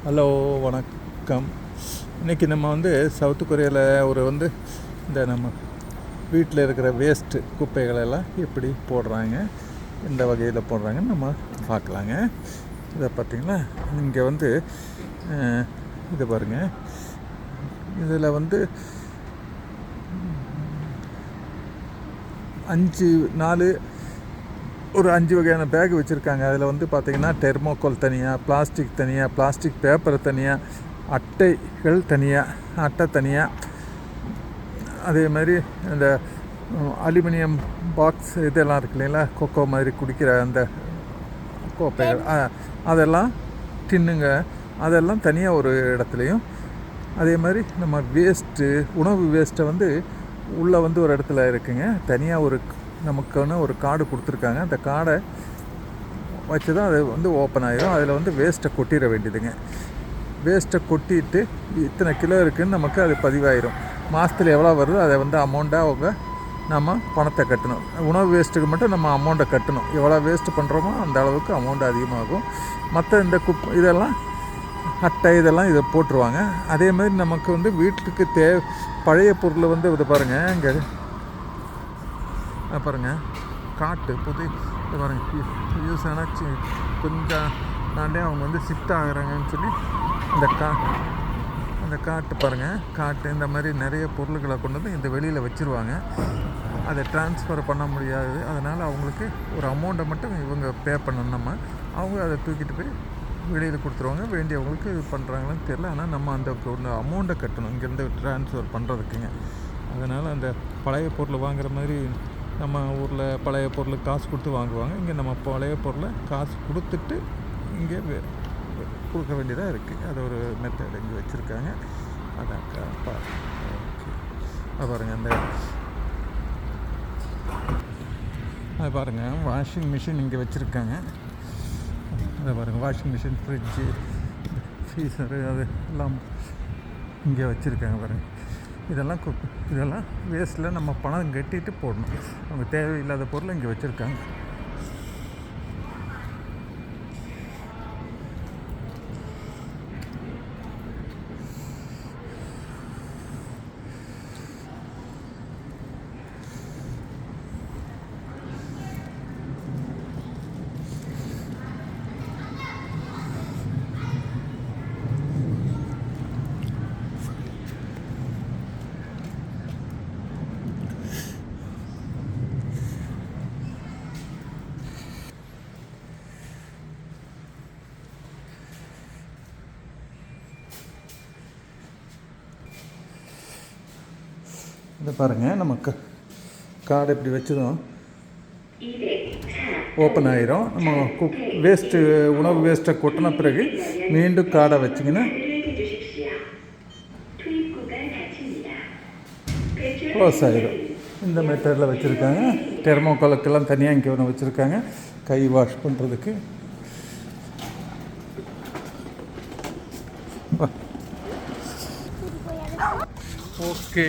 Hello வணக்கம். இன்றைக்கி நம்ம சவுத் கொரியாவில் இந்த நம்ம வீட்டில் இருக்கிற வேஸ்ட்டு குப்பைகளெல்லாம் எப்படி போடுறாங்க, எந்த வகையில் போடுறாங்கன்னு நம்ம பார்க்கலாங்க. இதை பார்த்திங்களா, இங்கே இது பாருங்கள். இதில் 5 வகையான பேக் வச்சுருக்காங்க. அதில் பார்த்திங்கன்னா தெர்மோகோல் தனியாக, பிளாஸ்டிக் தனியாக, பிளாஸ்டிக் பேப்பர் தனியாக, அட்டைகள் தனியாக, அட்டை தனியாக, அதே மாதிரி இந்த அலுமினியம் பாக்ஸ் இதெல்லாம் இருக்கு இல்லைங்களா, கொக்கோ மாதிரி குடிக்கிற அந்த கோப்பைகள், அதெல்லாம் டின்னுங்க, அதெல்லாம் தனியாக ஒரு இடத்துலையும், அதே மாதிரி நம்ம வேஸ்ட்டு உணவு வேஸ்ட்டை உள்ளே ஒரு இடத்துல இருக்குங்க. தனியாக நமக்கான ஒரு கார்டு கொடுத்துருக்காங்க. அந்த கார்டை வச்சு தான் அது ஓப்பன் ஆகிடும். அதில் வேஸ்ட்டை கொட்டிட வேண்டியதுங்க. வேஸ்ட்டை கொட்டிட்டு இத்தனை கிலோ இருக்குதுன்னு நமக்கு அது பதிவாயிடும். மாதத்தில் எவ்வளோ வருதோ அதை அமௌண்ட்டாக நம்ம பணத்தை கட்டணும். உணவு வேஸ்ட்டுக்கு மட்டும் நம்ம அமௌண்ட்டை கட்டணும். எவ்வளோ வேஸ்ட்டு பண்ணுறோமோ அந்த அளவுக்கு அமௌண்ட் அதிகமாகும். மற்ற இந்த இதெல்லாம் அட்டை இதெல்லாம் இதை போட்டுருவாங்க. அதே மாதிரி நமக்கு வீட்டுக்கு பழைய பொருள் இது பாருங்கள், இங்கே பாருங்கள், காட்டு புது இது பாருங்கள், யூஸ் ஆனாச்சு கொஞ்சம் நாளே அவங்க ஷிஃப்ட் ஆகிறாங்கன்னு சொல்லி அந்த காட்டு பாருங்கள், காட்டு இந்த மாதிரி நிறைய பொருள்களை கொண்டு இந்த வெளியில் வச்சுருவாங்க. அதை ட்ரான்ஸ்ஃபர் பண்ண முடியாது. அதனால் அவங்களுக்கு ஒரு அமௌண்ட்டை மட்டும் இவங்க பே பண்ணணும். அவங்க அதை தூக்கிட்டு போய் வெளியில் கொடுத்துருவாங்க. வேண்டியவங்களுக்கு இது பண்ணுறாங்களான்னு தெரியல. ஆனால் நம்ம அந்த ஒன்று அமௌண்ட்டை கட்டணும் இங்கேருந்து ட்ரான்ஸ்ஃபர் பண்ணுறதுக்குங்க. அதனால் அந்த பழைய பொருள் வாங்குகிற மாதிரி நம்ம ஊரில் பழைய பொருள் காசு கொடுத்து வாங்குவாங்க. இங்கே நம்ம பழைய பொருளை காசு கொடுத்துட்டு இங்கே கொடுக்க வேண்டியதாக இருக்குது. அது ஒரு மெத்தட் இங்கே வச்சுருக்காங்க. அதாக்கா ஓகே. அது பாருங்கள், அது பாருங்கள், வாஷிங் மிஷின் இங்கே வச்சுருக்காங்க. அதை பாருங்கள், வாஷிங் மிஷின், ஃப்ரிட்ஜு, ஃப்ரீசரு, அது எல்லாம் இங்கே வச்சுருக்காங்க. பாருங்கள், இதெல்லாம் வேஸ்ட்டில் நம்ம பணம் கட்டிட்டு போடணும். அவங்க தேவையில்லாத பொருளை இங்கே வச்சுருக்காங்க. இதை பாருங்கள், நமக்கு கார்டு இப்படி வச்சதும் ஓப்பன் ஆகிரும். நம்ம உணவு வேஸ்ட்டை கொட்டின பிறகு மீண்டும் கார்டை வச்சிங்கன்னா க்ளோஸ் ஆகிடும். இந்த மெத்தடில் வச்சுருக்காங்க. தெர்மோகோலுக்கெல்லாம் தனியாக இங்கே ஒன்று வச்சுருக்காங்க, கை வாஷ் பண்ணுறதுக்கு. ஓகே.